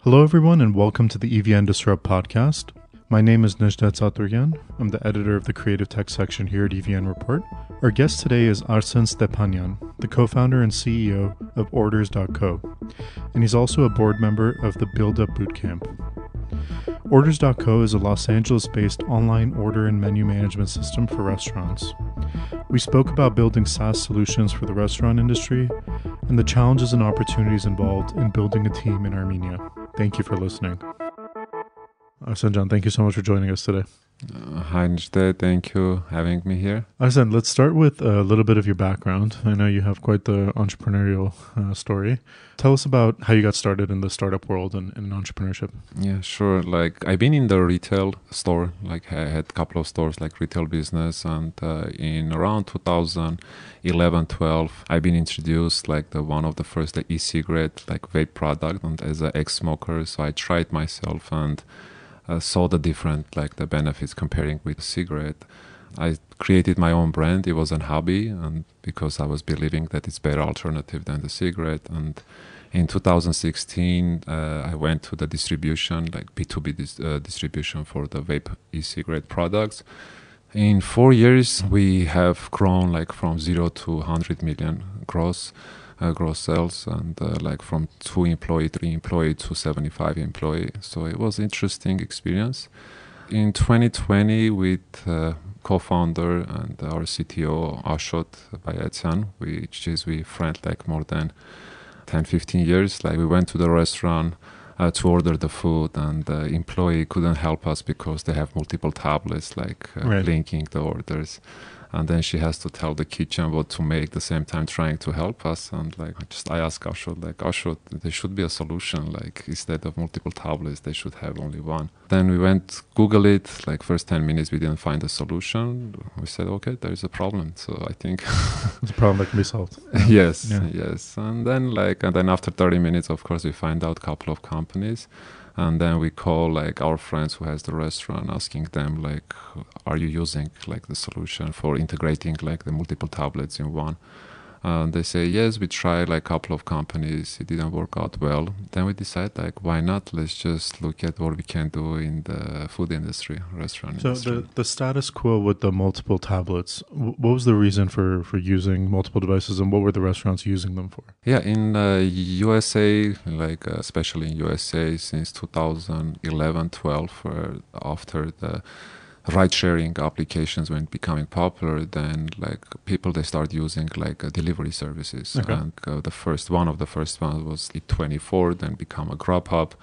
Hello, everyone, and welcome to the EVN Disrupt podcast. My name is Nejdet Saturyan. I'm the editor of the creative tech section here at EVN Report. Our guest today is Arsen Stepanyan, the co-founder and CEO of Orders.co, and he's also a board member of the Build Up Bootcamp. Orders.co is a Los Angeles-based online order and menu management system for restaurants. We spoke about building SaaS solutions for the restaurant industry and the challenges and opportunities involved in building a team in Armenia. Thank you for listening. Arsen, thank you so much for joining us today. Hi, Nejdet. Thank you for having me here. Arsen, let's start with a little bit of your background. I know you have quite the entrepreneurial story. Tell us about how you got started in the startup world and in entrepreneurship. Yeah, sure. I've been in the retail store. I had a couple of stores, retail business. And in around 2011-12, I've been introduced one of the first e-cigarette, vape product, and as an ex-smoker. So I tried myself and saw the different, the benefits comparing with a cigarette. I created my own brand. It was a hobby, and because I was believing that it's better alternative than the cigarette. And in 2016, I went to the distribution, B2B distribution for the vape e-cigarette products. In 4 years, we have grown from 0 to 100 million gross sales, and from 2 employee, 3 employee to 75 employee. So it was interesting experience. In 2020, with co-founder and our CTO Ashot Bayatyan, we friend more than 10-15 years. We went to the restaurant to order the food, and the employee couldn't help us because they have multiple tablets linking the orders. And then she has to tell the kitchen what to make, at the same time trying to help us. And I asked Ashot, there should be a solution. Instead of multiple tablets, they should have only one. Then we went Google it. First 10 minutes, we didn't find a solution. We said, okay, there is a problem. So I think it's a problem that can be solved. Yes. And then after 30 minutes, of course, we find out a couple of companies. And then we call our friends who has the restaurant, asking them are you using the solution for integrating the multiple tablets in one? They say yes. We tried a couple of companies. It didn't work out well. Then we decide why not? Let's just look at what we can do in the food industry, restaurant industry. So the status quo with the multiple tablets, what was the reason for using multiple devices, and what were the restaurants using them for? Yeah, in USA, especially in USA, since 2011-12, after the ride-sharing applications when becoming popular, then people, they start using delivery services. Okay. And one of the first ones was Eat24, then become a Grubhub,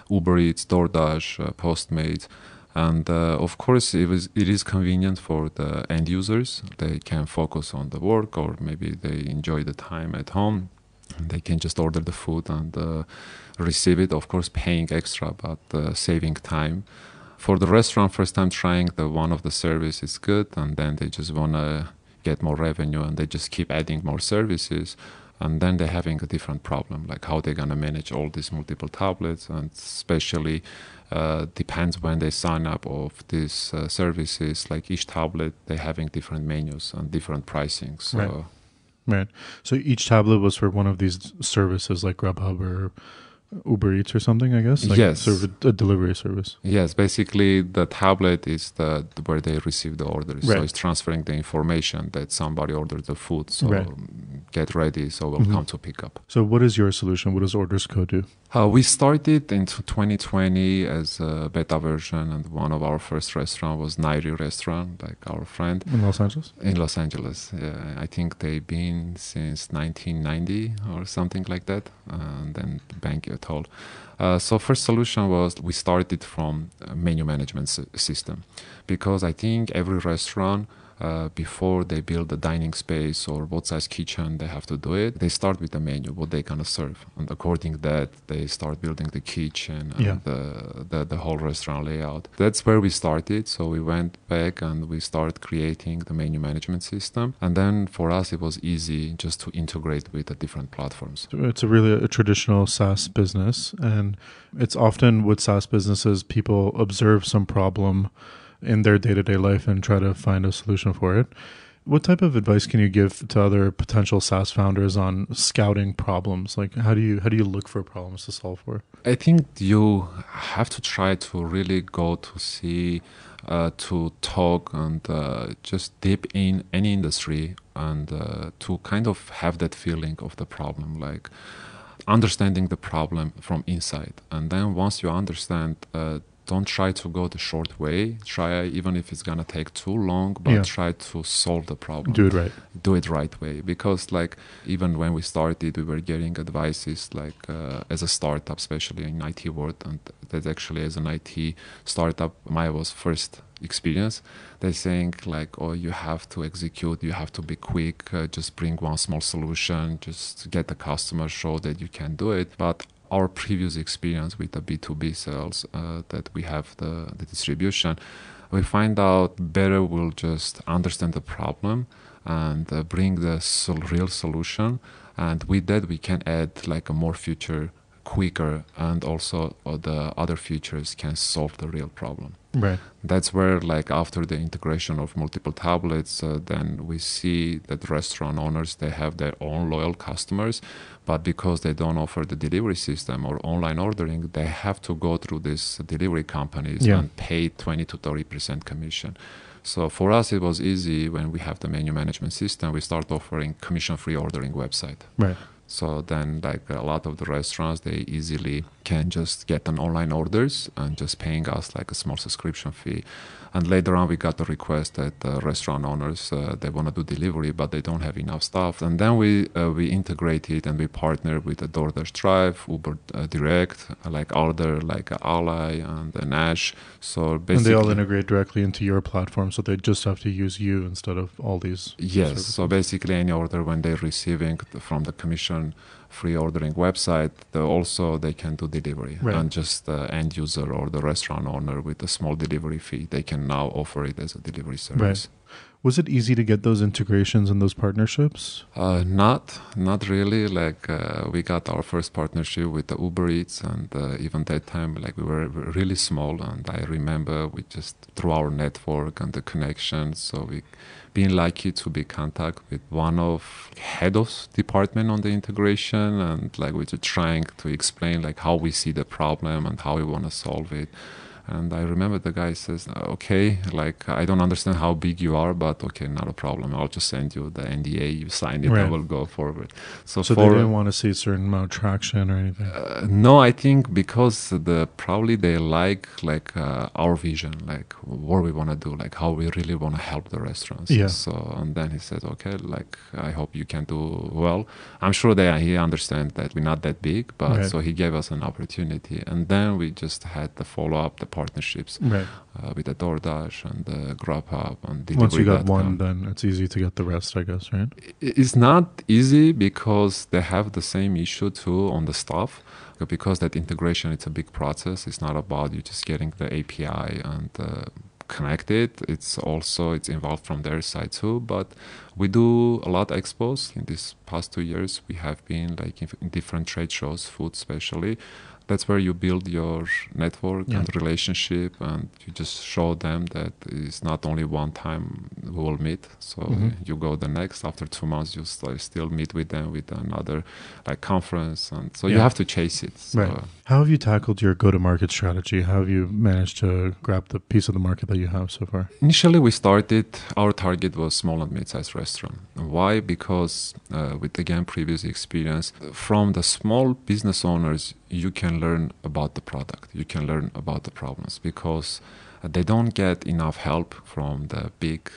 Uber Eats, DoorDash, Postmates. And of course, it is convenient for the end users. They can focus on the work, or maybe they enjoy the time at home. They can just order the food and receive it, of course paying extra, but saving time. For the restaurant, first time trying one of the service is good, and then they just want to get more revenue, and they just keep adding more services. And then they're having a different problem, how they're going to manage all these multiple tablets, and especially depends when they sign up of these services. Each tablet, they're having different menus and different pricing. So. Right. So each tablet was for one of these services like Grubhub or Uber Eats or something, I guess? Yes. Sort of a delivery service. Yes, basically the tablet is where they receive the orders. Right. So it's transferring the information that somebody ordered the food. So right. Get ready, so we'll come to pick up. So what is your solution? What does Orders.co do? We started in 2020 as a beta version, and one of our first restaurant was Nairi restaurant, our friend. In Los Angeles? In Los Angeles, yeah. I think they've been since 1990 or something like that, and then banquet hall. So first solution was we started from a menu management system, because I think every restaurant, before they build a dining space or what size kitchen they have to do it, they start with the menu, what they're going to serve. And according to that, they start building the kitchen and the whole restaurant layout. That's where we started. So we went back and we started creating the menu management system. And then for us, it was easy just to integrate with the different platforms. It's really a traditional SaaS business. And it's often with SaaS businesses, people observe some problem in their day-to-day life and try to find a solution for it. What type of advice can you give to other potential SaaS founders on scouting problems? Like how do you look for problems to solve for? I think you have to try to really go to see, to talk and just deep in any industry and to kind of have that feeling of the problem, like understanding the problem from inside. And then once you understand, don't try to go the short way. Try, even if it's gonna take too long, but try to solve the problem. Do it right. Do it right way. Because like even when we started, we were getting advices like as a startup, especially in IT world, and that's actually as an IT startup, my was first experience. They're saying like, oh, you have to execute, you have to be quick, just bring one small solution, just get the customer, show that you can do it. But our previous experience with the B2B sales, that we have the distribution, we find out better we'll just understand the problem and bring the real solution. And with that, we can add like a more feature quicker, and also the other features can solve the real problem. Right. That's where, like, after the integration of multiple tablets, then we see that restaurant owners, they have their own loyal customers, but because they don't offer the delivery system or online ordering, they have to go through these delivery companies and pay 20 to 30% commission. So for us, it was easy when we have the menu management system. We start offering commission-free ordering website. Right. So then, like, a lot of the restaurants, they easily can just get an online orders and just paying us like a small subscription fee. And later on, we got the request that restaurant owners, they want to do delivery, but they don't have enough staff. And then we integrated and we partnered with the DoorDash Drive, Uber Direct, like other like Ally and Nash. So basically, and they all integrate directly into your platform, so they just have to use you instead of all these. Yes. services. So basically, any order when they're receiving from the commission-free ordering website, they can do delivery. Right. And just the end user or the restaurant owner with a small delivery fee, they can now offer it as a delivery service. Right. Was it easy to get those integrations and those partnerships? Not really. Like we got our first partnership with the Uber Eats, and even that time, like we were really small. And I remember we just through our network and the connections, so we been lucky to be in contact with one of head of department on the integration, and like we're just trying to explain like how we see the problem and how we want to solve it. And I remember the guy says, okay, like, I don't understand how big you are, but okay, not a problem. I'll just send you the NDA, you sign it, Right. and we'll go forward. So they didn't want to see a certain amount of traction or anything? No, I think because probably they like our vision, like what we want to do, like how we really want to help the restaurants. Yeah. So, and then he said, okay, like, I hope you can do well. I'm sure he understands that we're not that big, but Right. so he gave us an opportunity. And then we just had the follow-up, the partnerships Right. with the DoorDash and the Grubhub and Delivery.com. Once you got one, then it's easy to get the rest, I guess, right? It's not easy because they have the same issue too on the stuff. Because that integration, it's a big process. It's not about you just getting the API and connected. It's involved from their side too. But we do a lot of expos. In these past 2 years, we have been like in different trade shows, food especially. That's where you build your network and relationship, and you just show them that it's not only one time we will meet. So you go the next, after 2 months, you still meet with them with another like conference. And so you have to chase it. So, right. How have you tackled your go-to-market strategy? How have you managed to grab the piece of the market that you have so far? Initially, our target was small and mid-sized restaurant. Why? Because with, again, previous experience, from the small business owners, you can learn about the product. You can learn about the problems because they don't get enough help from the big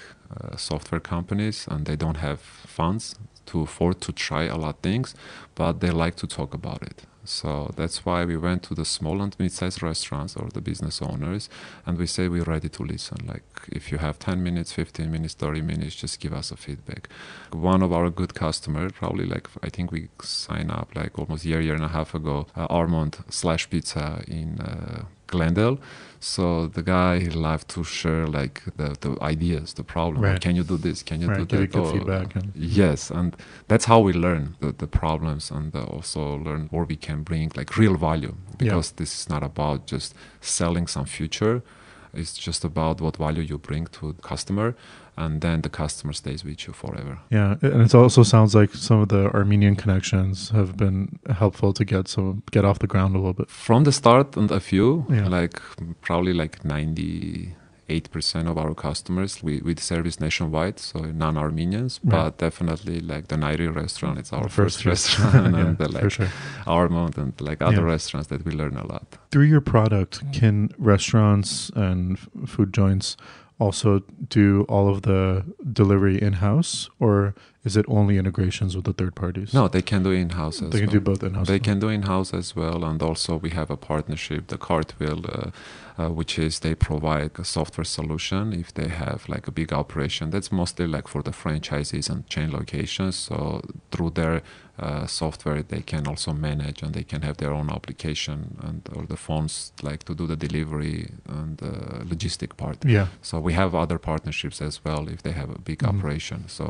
software companies, and they don't have funds to afford to try a lot of things, but they like to talk about it. So that's why we went to the small and mid-sized restaurants or the business owners, and we say we're ready to listen. Like if you have 10 minutes, 15 minutes, 30 minutes, just give us a feedback. One of our good customers, probably like I think we signed up like almost a year and a half ago, Armond/Pizza in Glendale. So the guy, he loved to share like the ideas, the problem. Right. Can you do this? Can you do that? Give good feedback. Yes, and that's how we learn the problems, and also learn where we can bring like real value. Because this is not about just selling some future. It's just about what value you bring to the customer. and then the customer stays with you forever. Yeah, and it also sounds like some of the Armenian connections have been helpful to get off the ground a little bit. From the start, and a few, Yeah. like probably like 98% of our customers we service nationwide, so non-Armenians, Right. but definitely like the Nairi restaurant, it's our The first first restaurant, yeah, and the, like for sure. Armand and like other Yeah. restaurants that we learn a lot. Through your product, can restaurants and food joints also do all of the delivery in-house, or is it only integrations with the third parties? No, they can do in-house as They can well. do both in-house. They can do in-house as well, and also we have a partnership, the Cartwheel, which is they provide a software solution if they have like a big operation. That's mostly like for the franchises and chain locations. So through their software, they can also manage, and they can have their own application and or the phones like to do the delivery and the logistic part. Yeah. So we have other partnerships as well if they have a big operation. So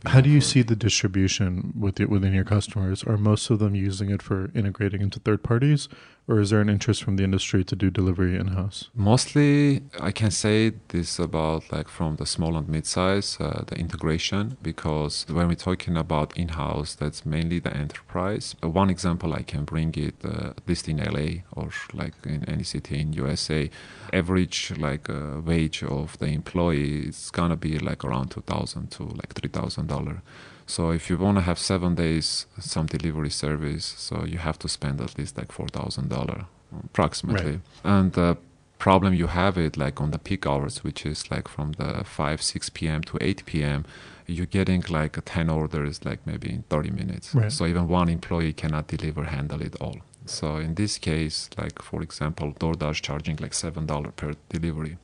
how do you see the distribution within your customers? Are most of them using it for integrating into third parties, or is there an interest from the industry to do delivery in-house? Mostly, I can say this about like from the small and mid-size, the integration, because when we're talking about in-house, that's mainly the enterprise. One example I can bring it, at least in LA or like in any city in USA, average like wage of the employee is gonna be like around $2,000 to like $3,000. So if you want to have 7 days some delivery service, so you have to spend at least like $4,000 approximately. Right. And the problem you have it like on the peak hours, which is like from the 6 p.m. to 8 p.m., you're getting like 10 orders like maybe in 30 minutes. Right. So even one employee cannot handle it all. So in this case, like for example, DoorDash charging like $7 per delivery.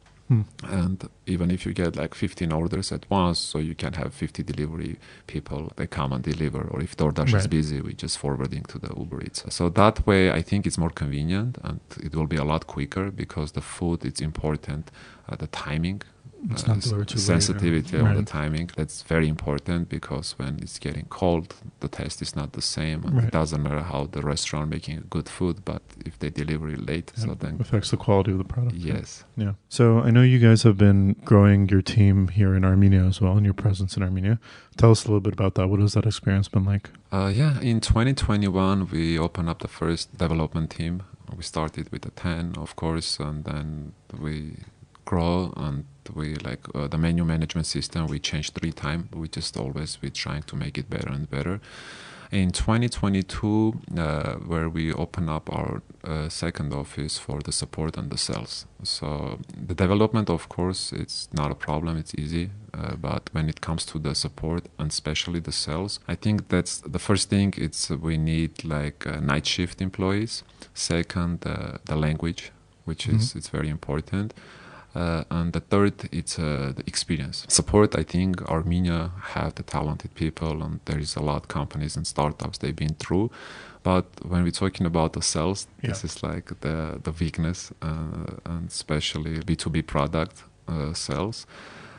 And even if you get like 15 orders at once, so you can have 50 delivery people, they come and deliver. Or if DoorDash is busy, we just forwarding to the Uber Eats. So that way, I think it's more convenient, and it will be a lot quicker because the food, it's important, the timing. It's not delivered too late, sensitivity right. on the timing, that's very important, because when it's getting cold, the taste is not the same, and Right. it doesn't matter how the restaurant making good food, but if they deliver it late, so then affects the quality of the product. yes. Yeah. So I know you guys have been growing your team here in Armenia as well, and your presence in Armenia. Tell us a little bit about that. What has that experience been like? In 2021 we opened up the first development team. We started with a 10, of course, and then we grow, and we like the menu management system we changed 3 times. We just always we trying to make it better and better. In 2022 where we open up our second office for the support and the sales. So the development, of course, it's not a problem, it's easy, but when it comes to the support and especially the sales, I think that's the first thing. It's we need like night shift employees. Second, the language, which is it's very important. And the third, it's the experience. Support, I think Armenia have the talented people, and there is a lot of companies and startups they've been through. But when we're talking about the sales, this is like the weakness, and especially B2B product sales.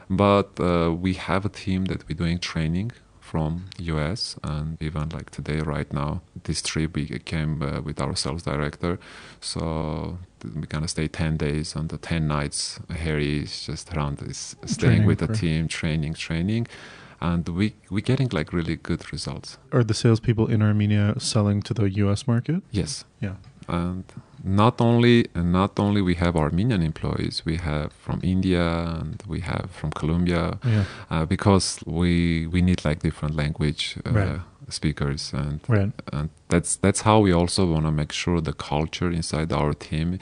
But we have a team that we're doing training from US, and even like today, right now, this trip we came with our sales director. So we're gonna stay 10 days, and the 10 nights Harry is just around is staying with the team, training, and we're getting like really good results. Are the salespeople in Armenia selling to the US market? Yes. Yeah. And not only we have Armenian employees, we have from India and we have from Colombia, because we need like different language speakers, and that's how we also want to make sure the culture inside our team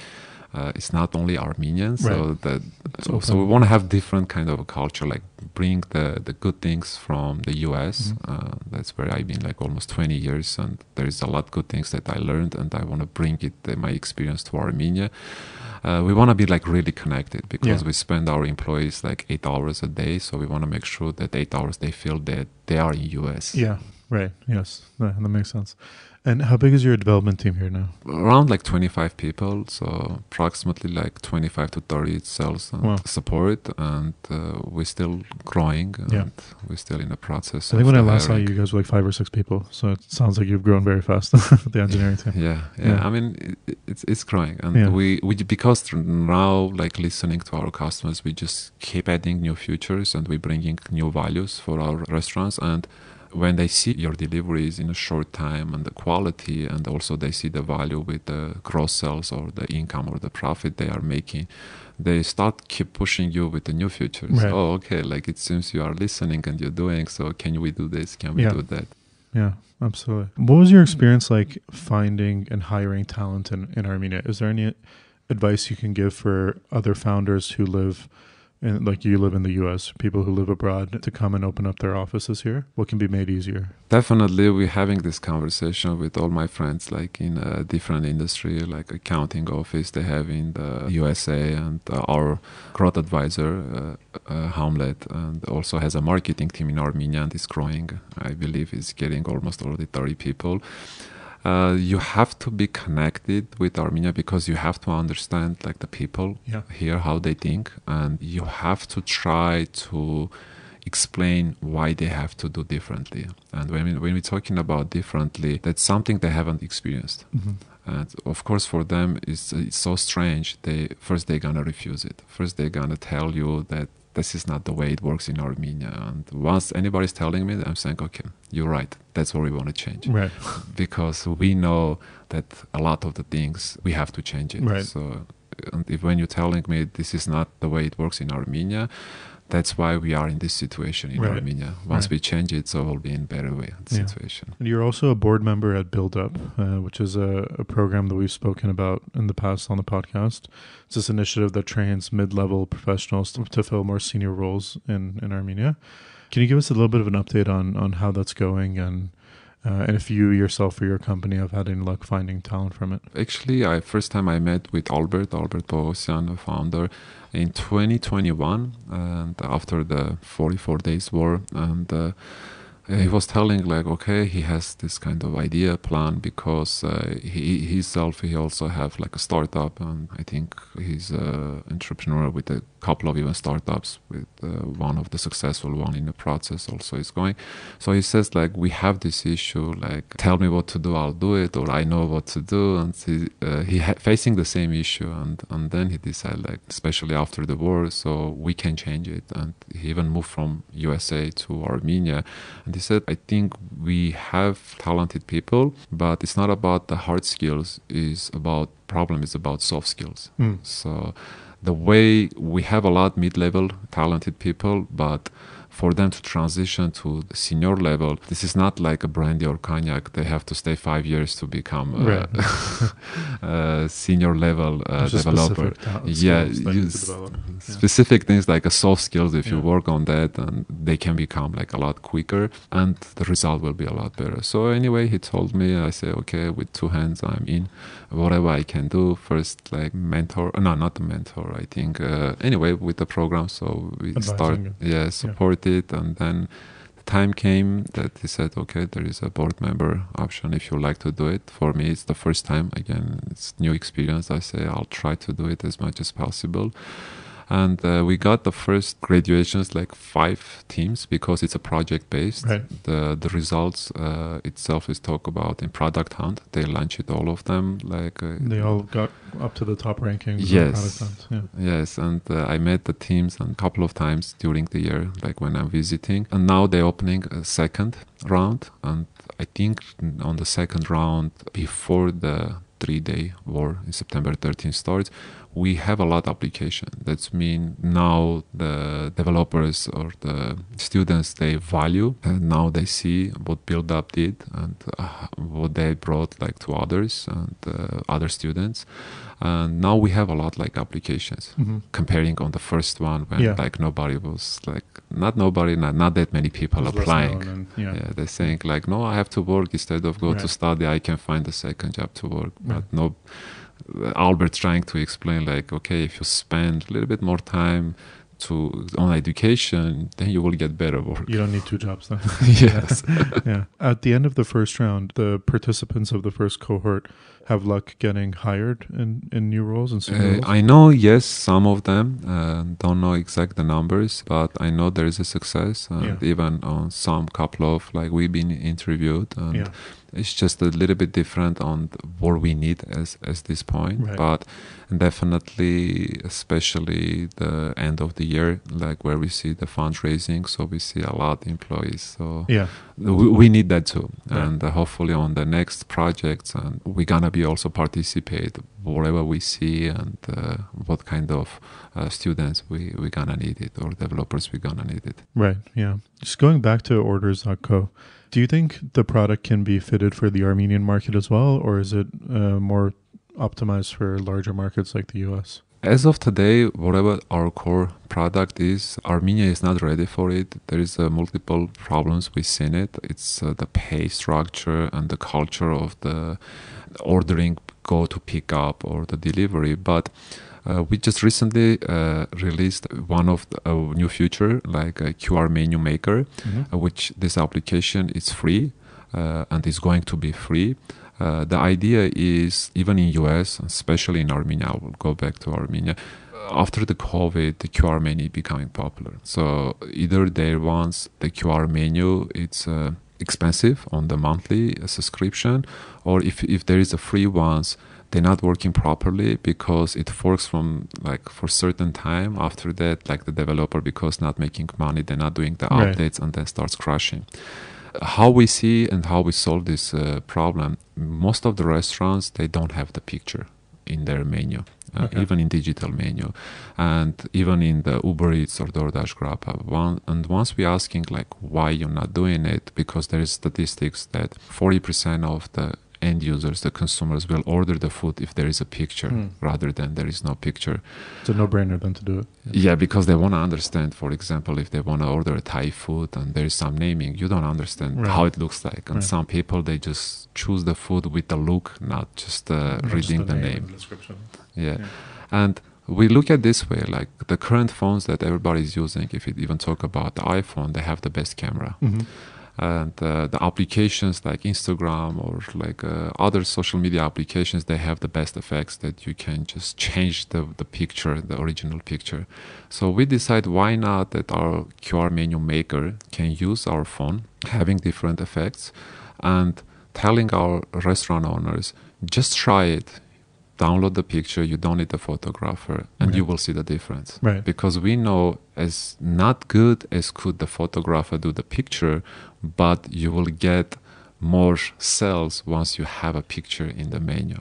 is not only Armenian, so we want to have different kind of a culture, like bring the good things from the US. That's where I've been like almost 20 years, and there is a lot of good things that I learned, and I want to bring my experience to Armenia. We want to be like really connected, because we spend our employees like 8 hours a day, so we want to make sure that 8 hours they feel that they are in US. Yeah. Right. Yes. That makes sense. And how big is your development team here now? Around like 25 people, so approximately like 25 to 30 sales and support, and we're still growing, and we're still in the process. I think when I last saw you guys were like 5 or 6 people, so it sounds like you've grown very fast with the engineering team. Yeah. I mean, it's growing, and we because now, like, listening to our customers, we just keep adding new features, and we're bringing new values for our restaurants. And when they see your deliveries in a short time and the quality, and also they see the value with the cross sales or the income or the profit they are making, they start keep pushing you with the new features. Right. Oh, okay, like it seems you are listening and you're doing, so can we do this? Can we do that? Yeah, absolutely. What was your experience like finding and hiring talent in Armenia? Is there any advice you can give for other founders who live like you live in the US, people who live abroad, to come and open up their offices here? What can be made easier? Definitely, we're having this conversation with all my friends, like in a different industry, like accounting office they have in the USA, and our growth advisor, Hamlet, and also has a marketing team in Armenia and is growing. I believe it's getting almost already 30 people. You have to be connected with Armenia because you have to understand like the people here, how they think, and you have to try to explain why they have to do differently. And when we're talking about differently, that's something they haven't experienced. And of course, for them, it's so strange. They're gonna refuse it. First, they're gonna tell you that this is not the way it works in Armenia. And once anybody's telling me, I'm saying, okay, you're right. That's what we want to change. Right. Because we know that a lot of the things, we have to change it. Right. So when you're telling me this is not the way it works in Armenia, that's why we are in this situation in Armenia. Once we change it, so we'll be in better way situation. And you're also a board member at Build Up, which is a program that we've spoken about in the past on the podcast. It's this initiative that trains mid-level professionals to fill more senior roles in Armenia. Can you give us a little bit of an update on how that's going, and if you yourself or your company have had any luck finding talent from it? Actually, first time I met with Albert Bogosian, the founder, in 2021, and after the 44 days war, and he was telling like, okay, he has this kind of idea plan because he also have like a startup, and I think he's an entrepreneur with a couple of even startups, with one of the successful one in the process also is going. So he says like, we have this issue, like tell me what to do, I'll do it, or I know what to do. And he facing the same issue, and then he decided like, especially after the war, so we can change it. And he even moved from USA to Armenia. And he said, I think we have talented people, but it's not about the hard skills, is about soft skills. So the way we have a lot mid-level talented people, but for them to transition to the senior level, this is not like a brandy or cognac. They have to stay 5 years to become a senior level developer. Specific things like a soft skills, if you work on that, and they can become like a lot quicker, and the result will be a lot better. So anyway, he told me, I say, okay, with 2 hands, I'm in. Whatever I can do, first like mentor, not the mentor, I think. Anyway, with the program, so we start, support it, and then the time came that he said, okay, there is a board member option if you like to do it. For me, it's the first time, again, it's new experience. I say I'll try to do it as much as possible. And we got the first graduations, like 5 teams, because it's a project based. The results itself is talked about in Product Hunt. They launched it, all of them. Like they all got up to the top rankings. Yes, Product Hunt. Yes, and I met the teams a couple of times during the year, like when I'm visiting. And now they're opening a second round, and I think on the second round, before the 3-day war in September 13th starts, we have a lot of application. That means now the developers or the students, they value, and now they see what Build Up did and what they brought like to others and other students. And now we have a lot like applications, comparing on the first one when like nobody was like, not that many people applying. They're saying like, no, I have to work instead of go to study. I can find a second job to work. But no, Albert's trying to explain like, okay, if you spend a little bit more time on education, then you will get better work. You don't need 2 jobs then. Yes. Yeah. At the end of the first round, the participants of the first cohort have luck getting hired in new roles and senior roles? I know, yes, some of them. Don't know exact the numbers, but I know there is a success. And even on some couple of, like, we've been interviewed. And it's just a little bit different on what we need as this point. Right. But definitely, especially the end of the year, like where we see the fundraising, so we see a lot of employees. So we need that too. Right. And hopefully on the next projects, and we're gonna be also participate wherever we see and what kind of students we're gonna need it, or developers we're gonna need it. Right, yeah. Just going back to orders.co, do you think the product can be fitted for the Armenian market as well, or is it more optimized for larger markets like the US? As of today, whatever our core product is, Armenia is not ready for it. There is multiple problems within it. It's the pay structure and the culture of the ordering, go to pick up or the delivery. But we just recently released one of the new feature, like a QR menu maker, which this application is free and is going to be free. The idea is, even in US, especially in Armenia, I will go back to Armenia, after the COVID, the QR menu becoming popular. So either they want the QR menu, it's expensive on the monthly subscription, or if there is a free ones, they're not working properly because it works from like for certain time. After that, like the developer, because not making money, they're not doing the updates, and then starts crashing. How we see and how we solve this problem, most of the restaurants, they don't have the picture in their menu, even in digital menu, and even in the Uber Eats or DoorDash, Grab. And once we're asking like why you're not doing it, because there is statistics that 40% of the end users, the consumers, will order the food if there is a picture rather than there is no picture. It's a no-brainer then to do it. Yeah, because they want to understand, for example, if they want to order a Thai food and there is some naming, you don't understand how it looks like. And some people, they just choose the food with the look, not just reading the name. Description. Yeah. And we look at this way, like the current phones that everybody is using, if you even talk about the iPhone, they have the best camera. And the applications like Instagram or like other social media applications, they have the best effects that you can just change the picture, the original picture. So we decide, why not that our QR menu maker can use our phone, having different effects, and telling our restaurant owners, just try it. Download the picture, you don't need a photographer, and you will see the difference. Because we know as not good as could the photographer do the picture, but you will get more sales once you have a picture in the menu.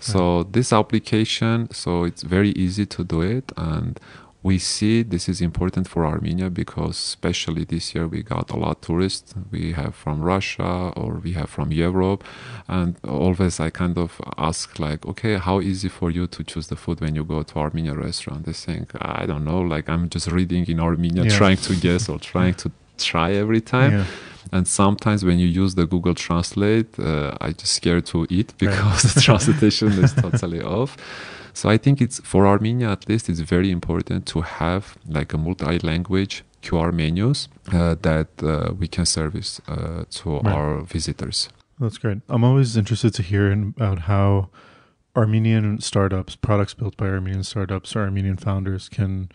So this application, so it's very easy to do it, and we see this is important for Armenia because especially this year we got a lot of tourists. We have from Russia or we have from Europe, and always I kind of ask like, okay, how easy for you to choose the food when you go to Armenia restaurant? They think, I don't know, like I'm just reading in Armenia, trying to guess or trying to try every time. And sometimes when you use the Google Translate, I just scared to eat because the translation is totally off. So I think it's, for Armenia at least, it's very important to have like a multi-language QR menus that we can service to our visitors. That's great. I'm always interested to hear about how Armenian startups, products built by Armenian startups or Armenian founders, can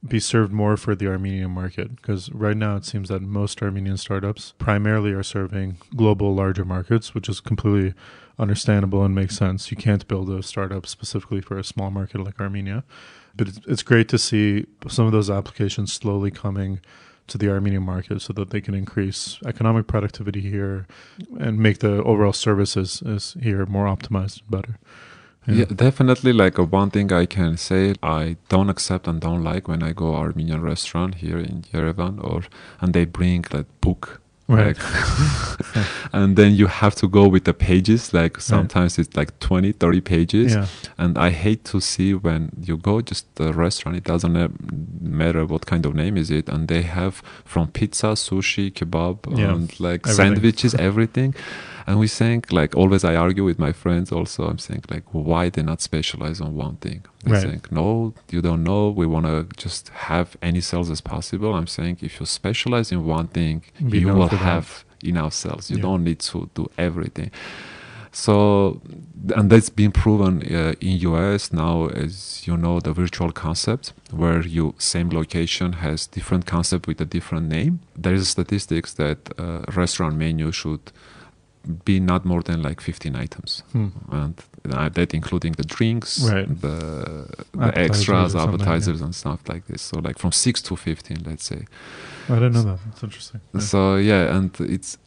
be served more for the Armenian market. Because right now it seems that most Armenian startups primarily are serving global larger markets, which is completely understandable and makes sense. You can't build a startup specifically for a small market like Armenia. But it's great to see some of those applications slowly coming to the Armenian market so that they can increase economic productivity here and make the overall services here more optimized and better. Yeah, definitely. Like one thing I can say, I don't accept and don't like when I go Armenian restaurant here in Yerevan, and they bring that book. Like, and then you have to go with the pages, like sometimes it's like 20, 30 pages. And I hate to see when you go just the restaurant, it doesn't matter what kind of name is it, and they have from pizza, sushi, kebab, and like everything. Sandwiches, everything. And we think, like, always I argue with my friends also, I'm saying, like, why they not specialize on one thing? They think, no, you don't know, we want to just have any sales as possible. I'm saying, if you specialize in one thing, you will have enough sales. You don't need to do everything. So, and that's been proven in US now, as you know, the virtual concept, where you same location has different concept with a different name. There is statistics that restaurant menu should be not more than like 15 items, and that including the drinks, the extras, appetizers, and stuff like this. So like from 6 to 15, let's say. I didn't know that. That's interesting. So yeah, and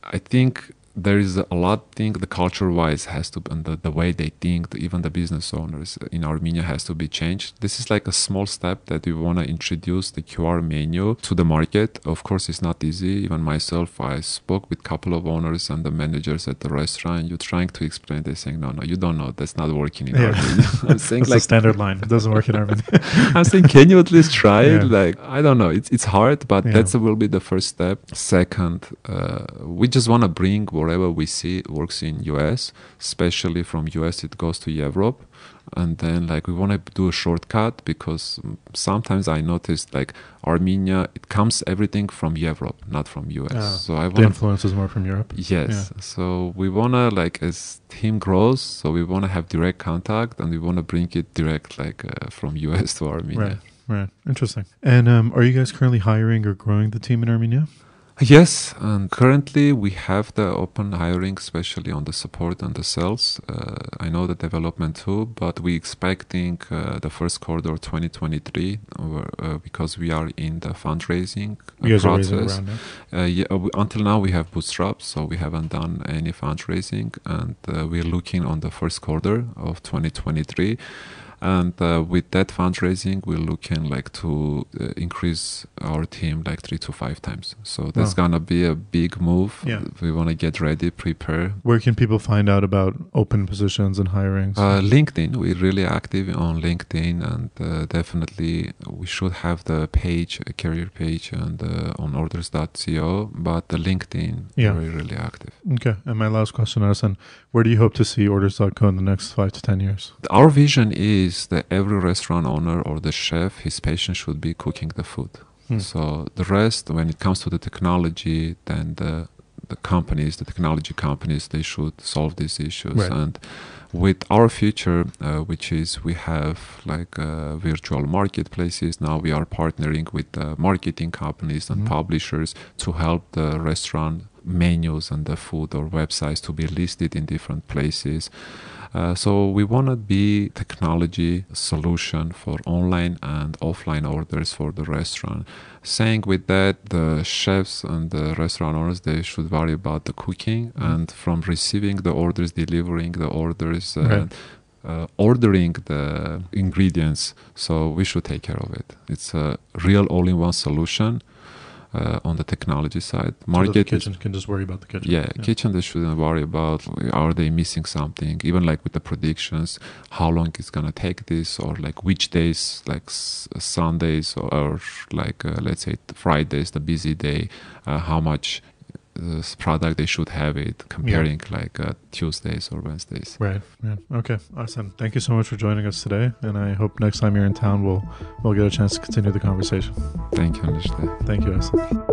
I think there is a lot thing the culture-wise has to, and the way they think, even the business owners in Armenia has to be changed. This is like a small step that we want to introduce the QR menu to the market. Of course, it's not easy. Even myself, I spoke with a couple of owners and the managers at the restaurant. You're trying to explain, they're saying, no, you don't know. That's not working in Armenia. I'm saying, that's like, the standard line. It doesn't work in Armenia. I'm saying, can you at least try it? Like, I don't know. It's hard, but that will be the first step. Second, we just want to bring wherever we see it works in US, especially from US it goes to Europe, and then like we want to do a shortcut, because sometimes I noticed like Armenia, it comes everything from Europe, not from US. So I want the influence is more from Europe. Yes. So we want to, like, as team grows, so we want to have direct contact, and we want to bring it direct, like from US to Armenia. Right. Interesting. And are you guys currently hiring or growing the team in Armenia? Yes, and currently we have the open hiring, especially on the support and the sales. I know the development too, but we expecting the first quarter of 2023 because we are in the fundraising process. Until now we have bootstraps, so we haven't done any fundraising, and we're looking on the first quarter of 2023. And with that fundraising, we're looking like to increase our team like 3 to 5 times. So that's gonna be a big move. We want to get ready, prepare. Where can people find out about open positions and hirings? LinkedIn. We're really active on LinkedIn, and definitely we should have the page, a career page, and on orders.co. But the LinkedIn, we're really active. Okay. And my last question, Arsen, where do you hope to see orders.co in the next 5 to 10 years? Our vision is that every restaurant owner or the chef, his passion should be cooking the food. So the rest, when it comes to the technology, then the technology companies, they should solve these issues. And with our future, which is we have like virtual marketplaces. Now we are partnering with marketing companies and publishers to help the restaurant menus and the food or websites to be listed in different places. So we want to be technology solution for online and offline orders for the restaurant. Saying with that, the chefs and the restaurant owners, they should worry about the cooking, and from receiving the orders, delivering the orders, ordering the ingredients. So we should take care of it. It's a real all-in-one solution. On the technology side, market, so the kitchen can just worry about the kitchen. Kitchen, they shouldn't worry about are they missing something. Even like with the predictions, how long it's gonna take this, or like which days, like Sundays or like let's say Fridays, the busy day, how much product they should have it, comparing like Tuesdays or Wednesdays. Right. Okay, Arsen, thank you so much for joining us today, and I hope next time you're in town we'll get a chance to continue the conversation. Thank you, Nishda. Thank you, Arsen.